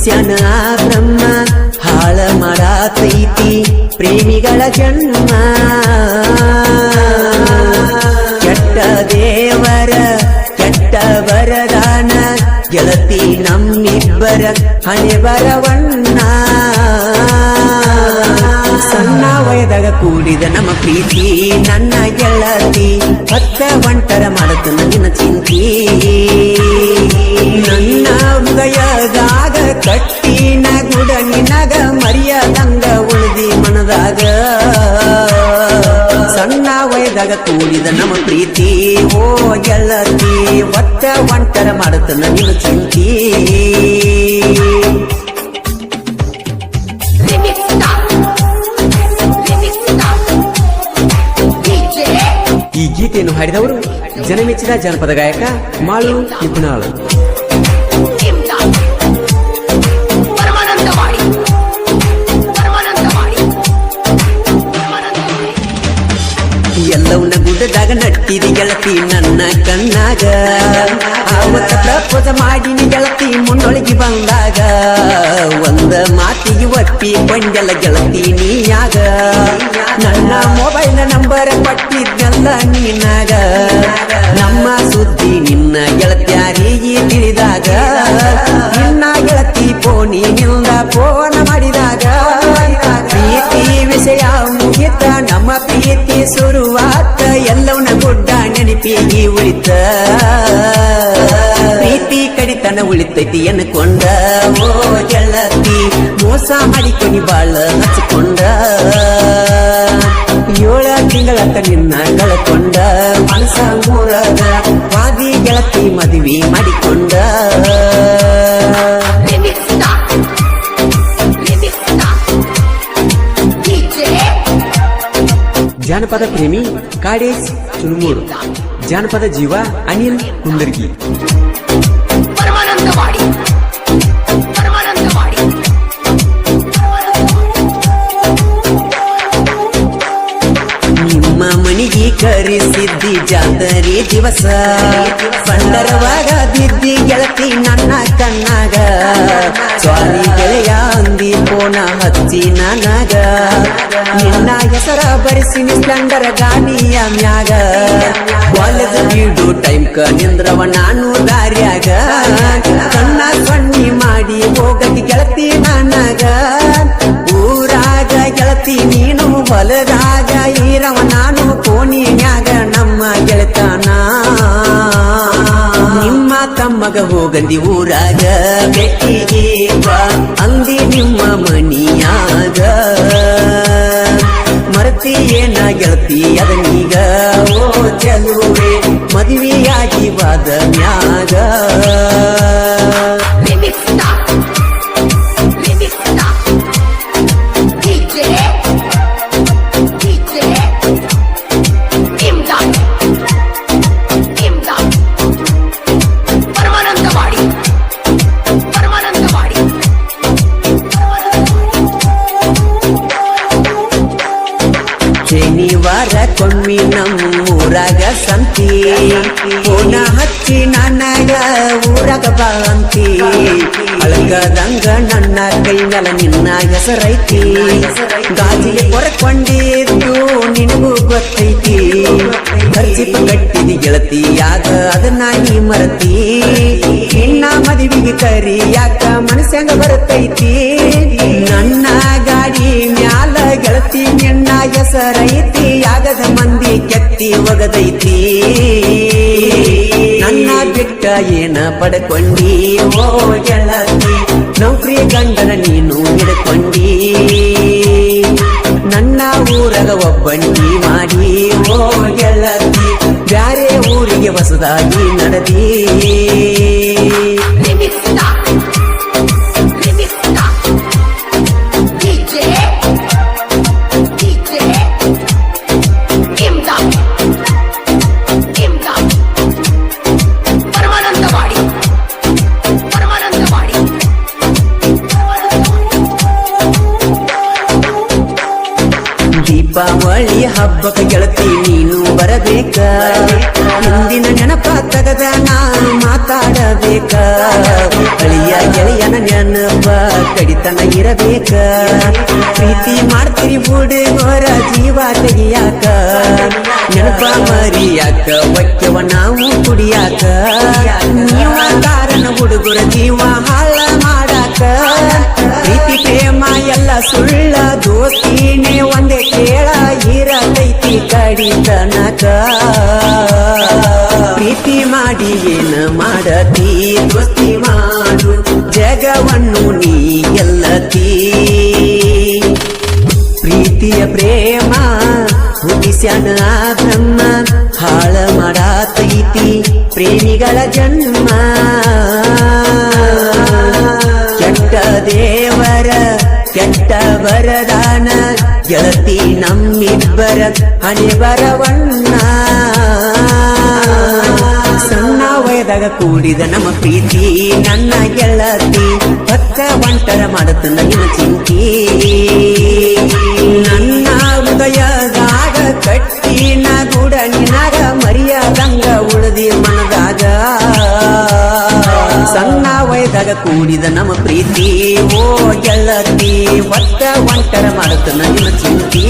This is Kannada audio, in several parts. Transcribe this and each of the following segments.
ಉಳಿಸ್ಯಾನ ಬ್ರಹ್ಮ ಹಾಳ ಮಾಡತೈತಿ ಪ್ರೇಮಿಗಳ ಜನ್ಮ ಕೆಟ್ಟ ದೇವರ ಕೆಟ್ಟ ವರದಾನ ಗೆಳತಿ ನಮ್ಮಿಬ್ಬರ ಹಣೆ ಬರವಣ್ಣ ಸಣ್ಣ ವಯದಾಗ ಕೂಡಿದ ನಮ್ಮ ಪ್ರೀತಿ ನನ್ನ ಗೆಳತಿ ಹತ್ತ ಒಂಟರ ಮಾಡತು ನನ್ನ ಚಿಂತಿ ನನ್ನ ಹೃದಯದಾಗ ಕಟ್ಟಿನ ಗುಡ ನಿನಗ ಮರ್ಯಾದಂಗ ಉಳಿದಿ ಮನದಾಗ ಸಣ್ಣ ವಯದಾಗ ಕೂಡಿದ ನಮ್ಮ ಪ್ರೀತಿ ಓ ಗೆಳತಿ ಒತ್ತ ಒಂಟರ ಮಾಡತು ನನ್ನ ಚಿಂತಿ ಈ ಗೀತೆಯನ್ನು ಹಾಡಿದವರು ಜನಮೆಚ್ಚಿದ ಜನಪದ ಗಾಯಕ ಮಾಳು ನಿಪುಣಾಳು. ಎಲ್ಲವನ್ನ ಗುಡ್ಡದಾಗ ನಟ್ಟಿದಿ ಗೆಳತಿ ನನ್ನ ಕಣ್ಣಾಗ ಆವತ್ತ ಪ್ರಪೋಸ ಮಾಡಿನಿ ಗೆಳತಿ ಮುನ್ನೊಳಗಿ ಬಂದಾಗ ಒಂದ ಮಾತಿಗೆ ಒಪ್ಪಿ ಕೊಂಡಲ ಗೆಳತಿ ನೀಯಾಗ ನನ್ನ ಮೊಬೈಲ್ ನಂಬರ್ ಕೊಟ್ಟಿದ್ದೆಲ್ಲ ನೀನಾಗ ನಮ್ಮ ಸುದ್ದಿ ನಿನ್ನ ಗೆಳತ್ಯಾರಿಗೆ ತಿಳಿದಾಗ ನಿನ್ನ ಗೆಳತಿ ಫೋನಿನಿಂದ ಫೋನ್ ಮಾಡಿದಾಗ ಪ್ರೀತಿ ವಿಷಯ ಮುಗಿತ ನಮ್ಮ ಪ್ರೀತಿ ಶುರುವಾತ ಎಲ್ಲವನ್ನ ಗುಡ್ಡ ನೆನಪಿಗೆ ಉಳಿತ ಪ್ರೀತಿ ಕಡಿತನ ಉಳಿತೈತಿ ಅನ್ಕೊಂಡ ಓ ಗೆಳತಿ ಮೋಸ ಮಾಡಿಕೊನಿ ಬಾಳ ಹಚ್ಕೊಂಡ 7 ತಿಂಗಳತ್ತ ನಿನ್ನ ಕಳಕೊಂಡ ಮನಸ ಮೂರದ ವಾದಿ ಗೆಳತಿ ಮದುವೆ ಮಾಡಿಕೊಂಡ ಜಾನಪದ ಪ್ರೇಮಿ ಕಾಡೇಶ್ ಚುನುಮೂರು, ಜಾನಪದ ಜೀವ ಅನಿಲ್ ಕುಂದರ್ಗಿ. ನಿಮ್ಮ ಮನಿಗೆ ಕರೆಸಿದ್ದಿ ಜಾತರಿ ದಿವಸ ಬಂದರವಾಗ ದಿದ್ದಿ ಗೆಳತಿ ನನ್ನ ಕಣ್ಣಾಗ ಸ್ವಾರಿ ಗೆಳೆಯ ಅಂದಿ ಫೋನ ಹಚ್ಚಿ ನನಗ ನಿನ್ನ ಹೆಸರ ಬರಿಸಿ ಸ್ಪ್ಲೆಂಡರ್ ಗಾಡಿಯ ಮ್ಯಾಗ ಕಾಲೇಜ್ ಬಿಡು ಟೈಮ್ ನಿಂದ್ರವ ನಾನು ದಾರ್ಯಾಗ ಕಣ್ಣ ಸಣ್ಣಿ ಮಾಡಿ ಹೋಗಕ್ಕೆ ಗೆಳತಿ ನನಗ ಊರಾಗ ಗೆಳತಿ ನೀನು ಹೊಲದಾಗ ಈರವ ನಾನು ಕೋಣಿನ್ಯಾಗ ನಮ್ಮ ಗೆಳತನ ನಿಮ್ಮ ತಮ್ಮಗ ಹೋಗಂದಿ ಊರಾಗ ಬೆಟ್ಟಿಗೆ ಅಂದಿ ನಿಮ್ಮ ಮನಿಯಾಗ ಮರತಿ ಏನ ಗೆಳತಿ ಅದನೀಗ ಓ ಚೆಲುವೆ ಮದುವೆಯಾಗಿ ವಾದ ಮ್ಯಾಗ ಶನಿವಾರ ಕೊಮ್ಮಿ ನಮ್ಮೂರಾಗ ಸಂತಿ ಫೋನ ಹಚ್ಚಿ ನನಗ ಊರಾಗ ಬಾಂತಿ ಅಳಗದಂಗ ನನ್ನ ಕೈ ಮೇಲ ನಿನ್ನ ಹೆಸರೈತಿ ಗಾಜಿಗೆ ಕೊರಕೊಂಡಿದ್ದು ನಿನಗೂ ಗೊತ್ತೈತಿ ಖರ್ಚಿಪ ಕಟ್ಟಿದಿ ಗೆಳತಿ ಯಾಕ ಅದನ್ನ ನೀ ಮರತಿ ನಿನ್ನ ಮದುವೆಗೆ ಕರಿ ಯಾಕ ಮನಸ್ಸಂಗ ಬರ್ತೈತಿ ನನ್ನ ಗಾಡಿ ಮ್ಯಾಲ ಗೆಳತಿ ನಿನ್ನ ಹೆಸರೈತಿ ಆಗದ ಮಂದಿ ಕೆತ್ತಿ ಒಗದೈತಿ ನನ್ನ ಬಿಟ್ಟ ಏನ ಪಡ್ಕೊಂಡಿ ಓ ಗೆಳತಿ ನೌಕರಿ ಗಂಡನ ನೀನು ಹಿಡ್ಕೊಂಡಿ ನನ್ನ ಊರಾಗ ಒಬ್ಬಂಟಿ ಮಾಡಿ ಓ ಗೆಳತಿ ಬ್ಯಾರೆ ಊರಿಗೆ ಹೊಸದಾಗಿ ನಡೆದಿ ದೀಪ ದೀಪಾವಳಿ ಹಬ್ಬಕ್ಕೆ ಗೆಳತಿ ನೀನು ಬರಬೇಕ ಹಿಂದಿನ ನೆನಪ ತಗದ ನಾನು ಮಾತಾಡಬೇಕ ಅಳಿಯ ಗೆಳೆಯನ ನೆನಪ ಕಡಿತನ ಇರಬೇಕ ಪ್ರೀತಿ ಮಾಡ್ತೀರಿ ಹುಡುಗರ ಜೀವ ತೆಗಿಯಾಕ ನೆನಪ ಮರಿಯಾಕ ಒಕ್ಕವ ನಾವು ಕುಡಿಯಾಕ ನೀವ ಕಾರಣ ಹುಡುಗರ ಜೀವ ಹಾಳ ಮಾಡಾಕ ಪ್ರೀತಿ ಪ್ರೇಮ ಎಲ್ಲ ಸುಳ್ಳ ದೋಸ್ತಿನೇ ಒಂದೇ ಕೇಳ ಇರತೈತಿ ಕಡಿತನಕ ಪ್ರೀತಿ ಮಾಡಿ ಏನ ಮಾಡತಿ ದೋಸ್ತಿ ಮಾಡು ಜಗವನ್ನು ನೀ ಗೆಲ್ಲತಿ ಪ್ರೀತಿಯ ಪ್ರೇಮ ಹುಟ್ಟಿಸ್ಯಾನ ಬ್ರಹ್ಮ ಹಾಳ ಮಾಡತೈತಿ ಪ್ರೇಮಿಗಳ ಜನ್ಮ ಕೆಟ್ಟ ದೇವರ ಕೆಟ್ಟ ವರದಾನ ಗೆಳತಿ ನಮ್ಮಿಬ್ಬರ ಹಣೆ ಬರವಣ್ಣ ಸಣ್ಣ ವಯದಾಗ ಕೂಡಿದ ನಮ್ಮ ಪ್ರೀತಿ ನನ್ನ ಗೆಳತಿ ಪಕ್ಕ ಒಂಟರ ಮಾಡತ ನನ್ನ ಚಿಂತಿ ನನ್ನ ಹೃದಯದಾಗ ಕಟ್ಟಿನ ಗುಡ ನಿನಗ ಮರಿಯದಂಗ ಉಳದಿ ಮನದಾಗ ಸಣ್ಣ ವಯದಾಗ ಕೂಡಿದ ನಮ್ಮ ಪ್ರೀತಿ ಓ ಗೆಳತಿ ಒಟ್ಟ ಒಂಟರ ಮಾಡತ ನನ್ನ ಚಿಂತಿ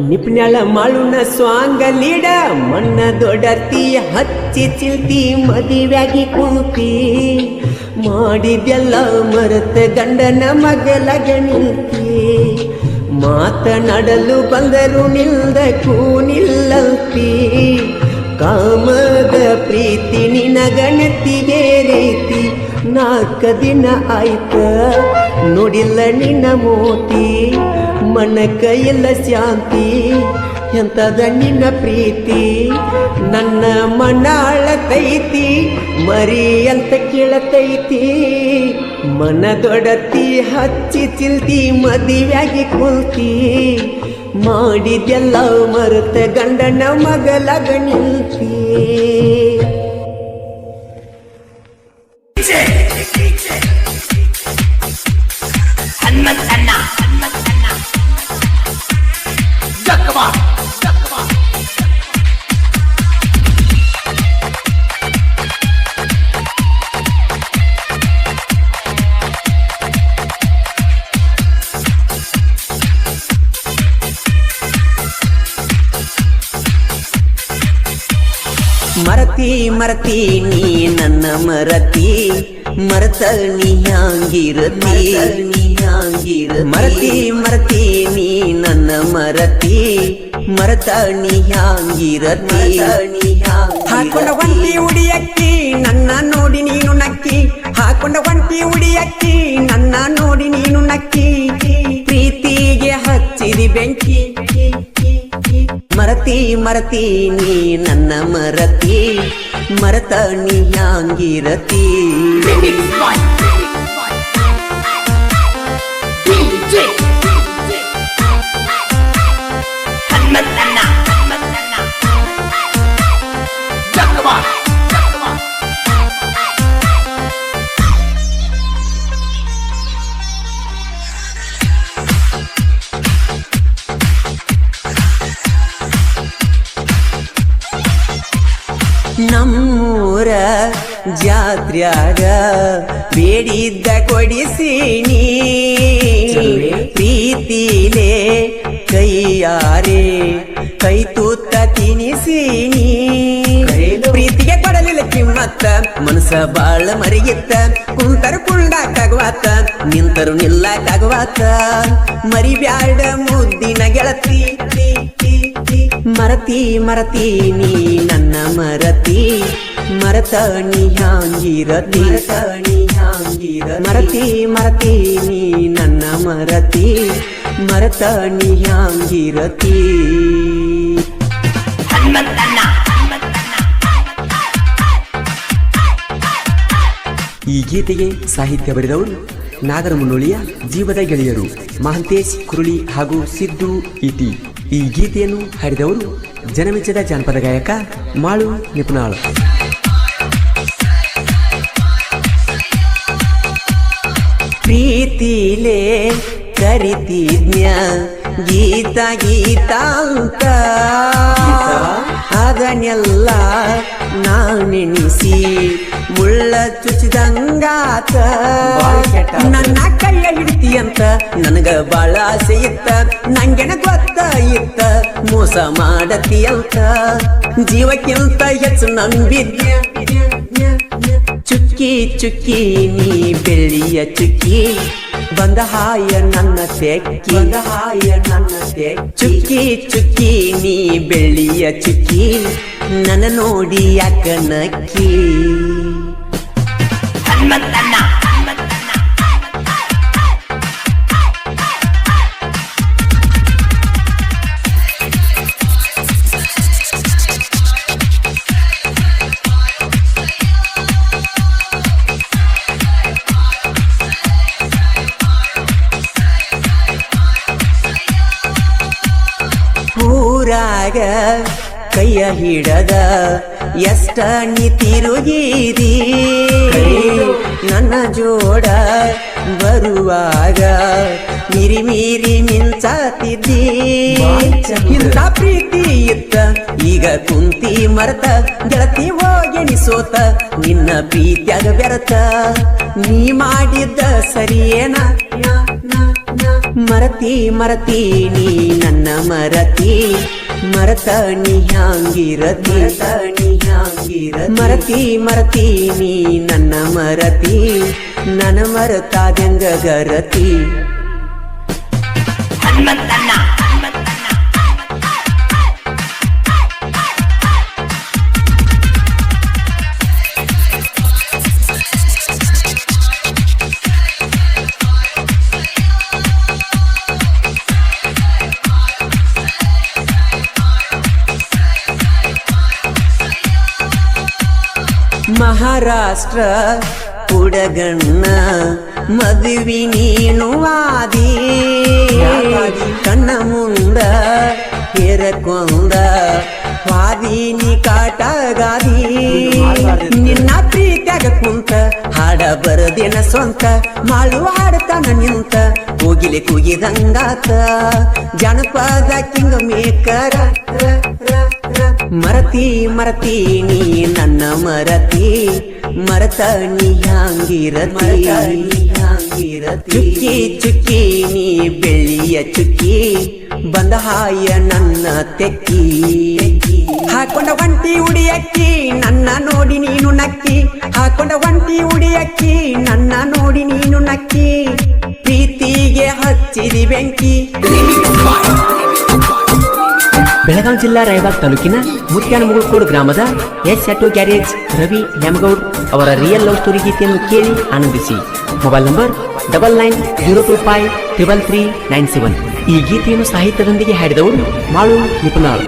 ನಿಪ್ನ್ಯಾಳ ಮಾಳುನ ಸ್ವಾಂಗ ಲೀಡ ಮಣ್ಣ ದೊಡರ್ತಿ ಹಚ್ಚಿ ಚಿಲ್ತಿ ಮದಿವ್ಯಾಗಿ ಕುಂತಿ ಮಾಡಿದೆಲ್ಲ ಮರೆತ ಗಂಡನ ಮಗಲಗ ನಿಂತಿ ಮಾತನಾಡಲು ಬಂದರು ನಿಲ್ದಕ್ಕೂ ನಿಲ್ಲಲ್ತಿ ಕಾಮದ ಪ್ರೀತಿ ನಿನಗ ನೆತ್ತಿಗೆ ರೀತಿ 4 ದಿನ ಆಯ್ತ ನೋಡಿಲ್ಲ ನಿನ್ನ ಮೋತಿ ಮನಕ ಇಲ್ಲ ಶಾಂತಿ ಎಂತದ ನಿನ್ನ ಪ್ರೀತಿ ನನ್ನ ಮನಾಳತೈತಿ ಮರಿ ಅಂತ ಕೇಳತೈತಿ ಮನದೊಡತಿ ಹಚ್ಚಿ ಚಿಲ್ತಿ ಮದಿವ್ಯಾಗಿ ಕುಲ್ತಿ ಮಾಡಿದೆಲ್ಲ ಮರೆತ ಗಂಡನ ಮಗಲಗ ನಿಲ್ತಿ ಮರತಿ ನೀ ನನ್ನ ಮರತಿ ಮರತ ನೀ ಹ್ಯಾಂಗಿರತಿ ಮರತಿ ನೀ ನನ್ನ ಮರತಿ ಮರತ ನೀ ಹ್ಯಾಂಗಿರತಿ ಹಾಕೊಂಡ ಒಂಟಿ ಉಡಿಯಕ್ಕಿ ನನ್ನ ನೋಡಿ ನೀನು ನಕ್ಕಿ ಹಾಕೊಂಡ ಒಂಟಿ ಉಡಿಯಕ್ಕಿ ನನ್ನ ನೋಡಿ ನೀನು ನಕ್ಕಿ ಪ್ರೀತಿಗೆ ಹಚ್ಚಿದಿ ಬೆಂಕಿ ಮರತಿ ನೀ ನನ್ನ ಮರತಿ ಮರತ ನೀ ಹ್ಯಾಂಗಿರತಿ ನಮ್ಮೂರ ಜಾತ್ರ್ಯಾಗ ಬೇಡಿದ್ದ ಕೊಡಿಸೀನಿ ಪ್ರೀತಿಲೇ ಕೈಯಾರೆ ಕೈ ತೂತ ತಿನಿಸೀನಿ ಪ್ರೀತಿಗೆ ಕೊಡಲಿಲ್ಲ ಕಿಮ್ಮತ್ತ ಮನಸ ಬಾಳ ಮರಿಗಿತ್ತ ಕುಂತರು ಕುಳ್ಳಾಕಾಗವಾತ ನಿಂತರು ನಿಲ್ಲಾಕಾಗವಾತ ಮರಿಬ್ಯಾಡ ಮುದ್ದಿನ ಗೆಳತಿ ಮರತಿ ನೀ ನನ್ನ ಮರತಿ ಮರತ ನೀ ಹ್ಯಾಂಗಿರತಿ ಮರತಿ ನೀ ನನ್ನ ಮರತಿ ಮರತ ನೀ ಹ್ಯಾಂಗಿರತಿ ಈ ಗೀತೆಗೆ ಸಾಹಿತ್ಯ ಬರೆದವರು ನಾಗರ ಮುನ್ನೋಳಿಯ ಜೀವದ ಗೆಳೆಯರು ಮಹಂತೇಶ್ ಕುರುಳಿ ಹಾಗೂ ಸಿದ್ದು ಇಟಿ. ಈ ಗೀತೆಯನ್ನು ಹಾಡಿದವರು ಜನಮೆಚ್ಚದ ಜಾನಪದ ಗಾಯಕ ಮಾಳು ನಿಪುಣಾಳ್. ಪ್ರೀತಿಲೇ ಕರಿತಿದ್ನ್ಯ ಗೀತ ಅಂತ ಅದನ್ನೆಲ್ಲ ನಾನೆನಿಸಿ ಮುಳ್ಳ ಚುಚ್ಚಿದಂಗಾತ ನನ್ನ ಕೈಯ ಹಿಡಿತಿ ಅಂತ ನನಗ ಬಾಳ ಆಸೆ ಇತ್ತ ನಂಗೆನ ಗೊತ್ತ ಇತ್ತ ಮೋಸ ಮಾಡತಿ ಅಂತ ಜೀವಕ್ಕಿಂತ ಹೆಚ್ಚು ನಂಬಿದ್ಯ ಚುಕ್ಕಿ ನೀ ಬೆಳ್ಳಿಯ ಚುಕ್ಕಿ ಬಂದ ಹಾಯ ನನ್ನ ತೆಕ್ಕಿ ಚುಕ್ಕಿ ನೀ ಬೆಳ್ಳಿಯ ಚುಕ್ಕಿ ನನ್ನ ನೋಡಿ ಯಾಕ ನಕ್ಕಿ ಊರಾಗ ಕೈಯ ಹಿಡದ ಎಷ್ಟ ನೀ ತಿರುಗಿದಿ ನನ್ನ ಜೋಡ ಬರುವಾಗ ಮಿರಿ ಮಿಂಚಾತಿದ್ದಿ ಇಂಥ ಪ್ರೀತಿ ಇತ್ತ ಈಗ ಕುಂತಿ ಮರತ ಗೆಳತಿ ಹೋಗೆಣಿಸೋತ ನಿನ್ನ ಪ್ರೀತಿಯಾಗ ಬೆರತ ನೀ ಮಾಡಿದ್ದ ಸರಿಯೇನ ಮರತಿ ಮರತಿ ನೀ ನನ್ನ ಮರತಿ ಮರತ ನೀ ಹ್ಯಾಂಗಿರತಿ ಮರತಿ ಮರತಿ ನೀ ನನ್ನ ಮರತಿ ನನ್ನ ಮರತಾದಂಗ ಗರತಿ ಮಹಾರಾಷ್ಟ್ರ ಹುಡಗಣ್ಣ ಮದುವಿ ನೀನು ಆದಿ ಕಣ್ಣ ಮುಂದ ಹೇರಕೊಂದ ವಾದಿನಿ ಕಾಟಗಾದಿ ನಿನ್ನ ಪ್ರೀತ್ಯಾಗ ಕುಂತ ಹಾಡ ಬರದೇನ ಸ್ವಂತ ಮಾಳು ಹಾಡತಾನ ನಿಂತ ಹೋಗಿಲೆ ಕೂಗಿದಂಗಾತ ಜನಪದ ಕಿಂಗ ಮೇಕರ ಮರತಿ ಮರತಿ ನೀ ನನ್ನ ಮರತಿ ಮರತ ನೀ ಹ್ಯಾಂಗಿರತಿ ಚುಕ್ಕಿ ಚುಕ್ಕಿ ನೀ ಬೆಳ್ಳಿಯ ಚುಕ್ಕಿ ಬಂದ ಹಾಯ ನನ್ನ ತೆಕ್ಕಿ ಹಾಕೊಂಡ ಒಂಟಿ ಉಡಿಯಕ್ಕಿ ನನ್ನ ನೋಡಿ ನೀನು ನಕ್ಕಿ ಹಾಕೊಂಡ ಒಂಟಿ ಉಡಿಯಕ್ಕಿ ನನ್ನ ನೋಡಿ ನೀನು ನಕ್ಕಿ ಪ್ರೀತಿಗೆ ಹಚ್ಚಿದಿ ಬೆಂಕಿ. ಬೆಳಗಾವಿ ಜಿಲ್ಲಾ ರಾಯಬಾಗ್ ತಾಲೂಕಿನ ಮುತ್ಯಾನಮುಗುಳ್ಕೋಡು ಗ್ರಾಮದ S auto garage Ravi Nyamagoud ಅವರ ರಿಯಲ್ ಲವ್ ಸ್ಟೋರಿ ಗೀತೆಯನ್ನು ಕೇಳಿ ಆನಂದಿಸಿ. Mobile number 9925333997. ಈ ಗೀತೆಯನ್ನು ಸಾಹಿತ್ಯದೊಂದಿಗೆ ಹಾಡಿದವರು ಮಾಳು ನಿಪುಣಾಳ್.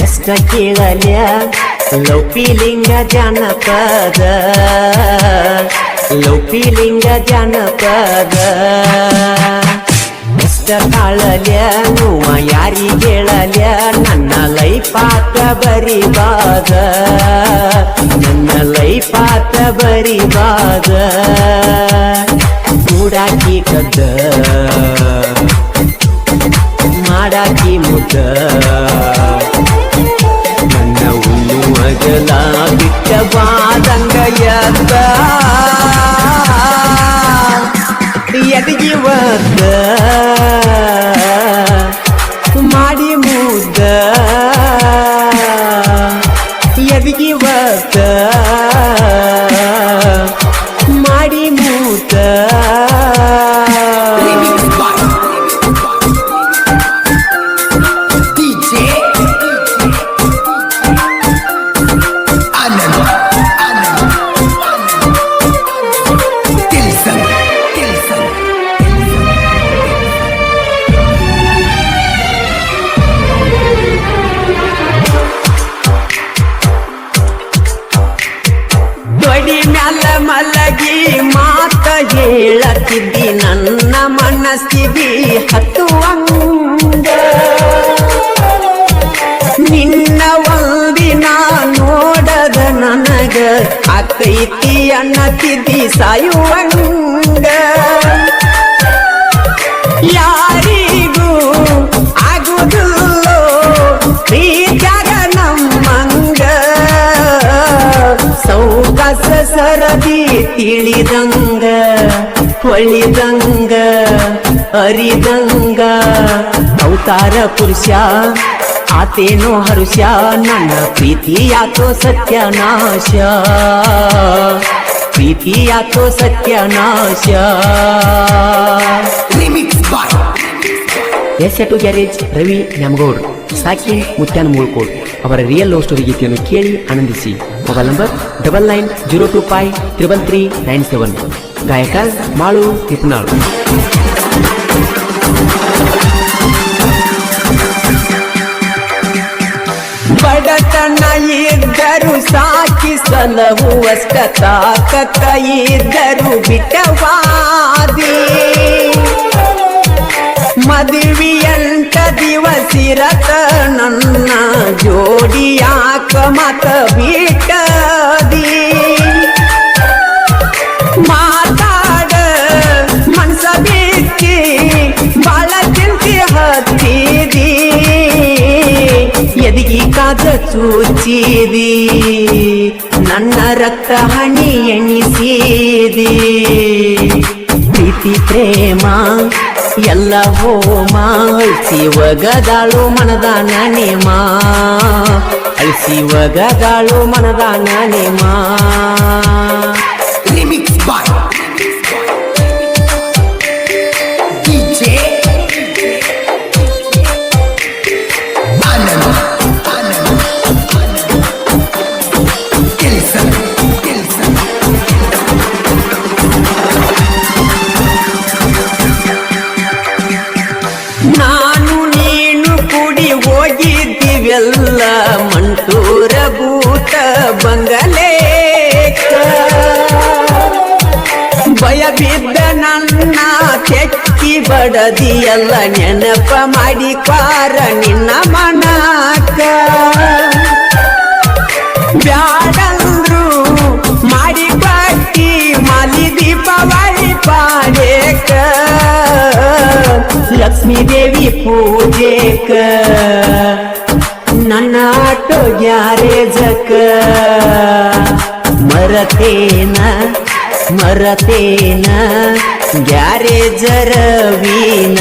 ಎಷ್ಟ ಕೇಳಲ್ಯ ಲೌಪಿಲಿಂಗ ಜಾನಪದ ಎಷ್ಟ ತಾಳಲ್ಯ ನೋವ ಯಾರಿಗೇಳಲ್ಯ ನನ್ನ ಲೈಫಾತ ಬರಿಬಾದ ಕೂಡಾಕಿ ಕದ್ದ ಮಾಡಾಕಿ ಮುದ್ದ ನನ್ನ ಹುಲ್ಲು ಮಗಲ ಬಿಟ್ಟ ಬಾದಂಗ ಎದಗಿ ಒದ್ದ ಮಾಡಿ ಮುದ್ದ ಎದಗಿ ಒದ್ದ ಮಾಡಿ ಮುದ್ದ ಮಲಗಿ ಮಾತ ಹೇಳತಿದ್ದಿ ನನ್ನ ಮನಸ್ಸಿದಿ ಹತ್ತುವಂಗ ನಿನ್ನ ಒಂದಿನ ನೋಡದ ನನಗ ಅಕ್ಕೈತಿ ಅನ್ನತಿದ್ದಿ ಸಾಯುವಂಗ ಯಾರಿಗೂ ಆಗುವುದಿಲ್ಲೋ ಪ್ರೀತ್ಯಾಗ ನಮ್ಮಂಗ ಸೌಕಾಸ ಸರದಿ ತಿಳಿದಂಗ ಹೊಳಿದಂಗ ಅರಿದಂಗ ಅವತಾರ ಪುರುಷ ಆತೇನೋ ಹರುಷ ನನ್ನ ಪ್ರೀತಿಯಾತೋ ಸತ್ಯನಾಶ S auto garage Ravi Nyamagoud ಸಾಕಿ ಮುತ್ಯಾನಮುಗುಳ್ಕೋಡ್ ಅವರ ರಿಯಲ್ ಲವ್ ಸ್ಟೋರಿ ಗೀತೆಯನ್ನು ಕೇಳಿ ಆನಂದಿಸಿ. Mobile number 9902533997. ಗಾಯಕ ಮಾಳು ನಿಪುಣಾಳ್. ಬಡತನ ಇದ್ದರು ಸಾಕಿ ಸಲಹುವಷ್ಟ ತಾಕತ್ತ ಇದ್ದರು ಬಿಟ್ಟವಾದಿ ಮದುವೆ 8 ದಿವಸಿರತ ನನ್ನ ಜೋಡಿಯಾಕ ಮತ ಬಿಟ್ಟದಿ ಮಾತಾಡ ಮನಸ ಬಿಚ್ಚಿ ಬಾಳ ಚಿಂತೆ ಹತ್ತಿದಿ ಎದಗಿ ಕಾದ ಚೂಚಿದಿ ನನ್ನ ರಕ್ತ ಹನಿ ಎಣಿಸಿದಿ ಪ್ರೀತಿ ಪ್ರೇಮ ಎಲ್ಲ ಹೋಮ ಅಳಿಸಿ ಒಗದಾಳು ಮನದಾನ ನೇಮ ಅಳಿಸಿ ಒಗದಾಳು ಮನದಾನ ನೇಮ Remix by DJ Anand Kelson ನಾನು ನೀನು ಕೂಡಿ ಹೋಗಿದ್ದೀವೆಲ್ಲ ಮಂಟೂರ ಬೂಟ ಬಂಗಲೇಕ ಭಯ ಬಿದ್ದ ನನ್ನ ತೆಕ್ಕಿ ಬಡದಿಯಲ್ಲ ನೆನಪ ಮಾಡಿ ಪಾರ ನಿನ್ನ ಮನಕ ಬ್ಯಾಡಂದ್ರು ಮಾಡಿ ಬಾಟಿ ಮಾಲಿ ದೀಪಾವಳಿ ಪಾಡೇಕ ಲಕ್ಷ್ಮೀ ದೇವಿ ಪೂಜೆಕ ನನ್ನ ಆಟೋ ಗ್ಯಾರೇಜಕ ಮರತೇನ ಗ್ಯಾರೇಜ ರವೀನ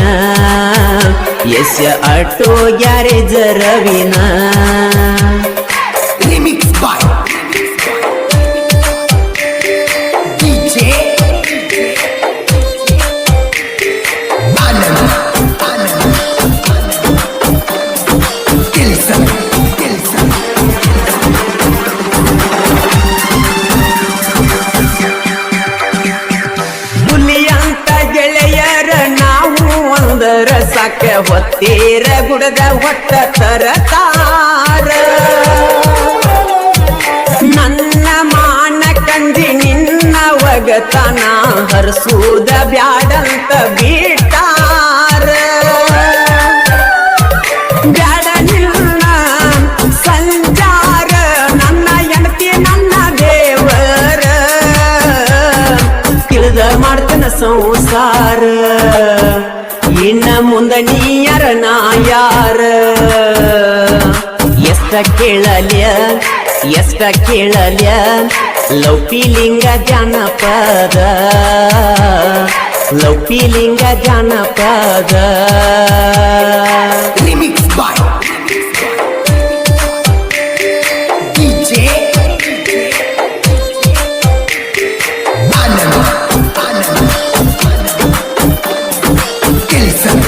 ಎಸ್ ಆಟೋ ಗ್ಯಾರೇಜ ರವೀನ Remix by DJ Anand Kelson ಹುಲಿಯಂತ ಗೆಳೆಯರ ನಾವು ಒಂದರ ಸಾಕ ಹೊತ್ತೇರ ಗುಡದ ಹೊತ್ತ ತರತಾರ ನನ್ನ ಮಾನ ಕಂಡಿ ನಿನ್ನ ಒಗತನ ಹರಸೂದ ಬ್ಯಾಡಂತ ಬಿಟ್ಟಾರ ಬ್ಯಾಡ ನಿನ್ನ ಸಂಚಾರ ನನ್ನ ಹೆಂಡತಿ ನನ್ನ ದೇವರ ತಿಳಿದ ಮಾಡ್ತನ ಸಂಸಾರ ಇನ್ನ ಮುಂದ ನೀಯರ ನಾ ಯಾರ ಎಷ್ಟ ಕೇಳಲ್ಯ ಲೌಪಿಲಿಂಗ ಜಾನಪದ Remix by DJ Anand Kelson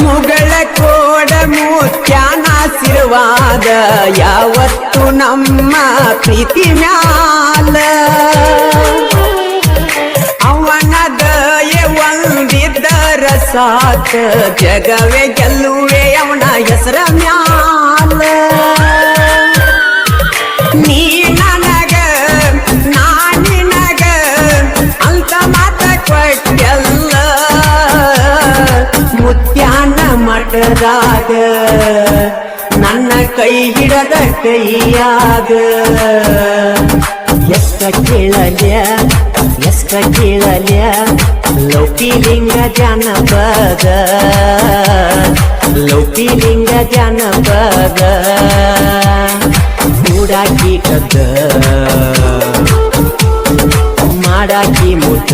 ಮುಗಳ ಕೋಡ ಮುತ್ಯಾನಾಶೀರ್ವಾದ ಯಾವತ್ತು ನಮ್ಮ ಪ್ರೀತಿ ಮ್ಯಾಲ ಅವನ ದಯೆ ಒಂದಿದ್ದರ ಸಾಕ ಜಗವೇ ಗೆಲ್ಲುವೆ ಅವನ ಹೆಸರ ಮ್ಯಾಲ ನೀ ನನಗ ನಾ ನಿನಗ ಅಂತ ಮಾತ ಕೊಟ್ಟೆಲ್ಲ ಮುತ್ಯಾನ ಮಠದಾಗ ನನ್ನ ಕೈ ಹಿಡದ ಕೈಯಾಗ ಎಷ್ಟ ಕೇಳಲ್ಯ ಲೌಕಿಲಿಂಗ ಜಾನಪದ ಮೂಡಾಕಿ ಕದ್ದ ಮಾಡಾಕಿ ಮುದ್ದ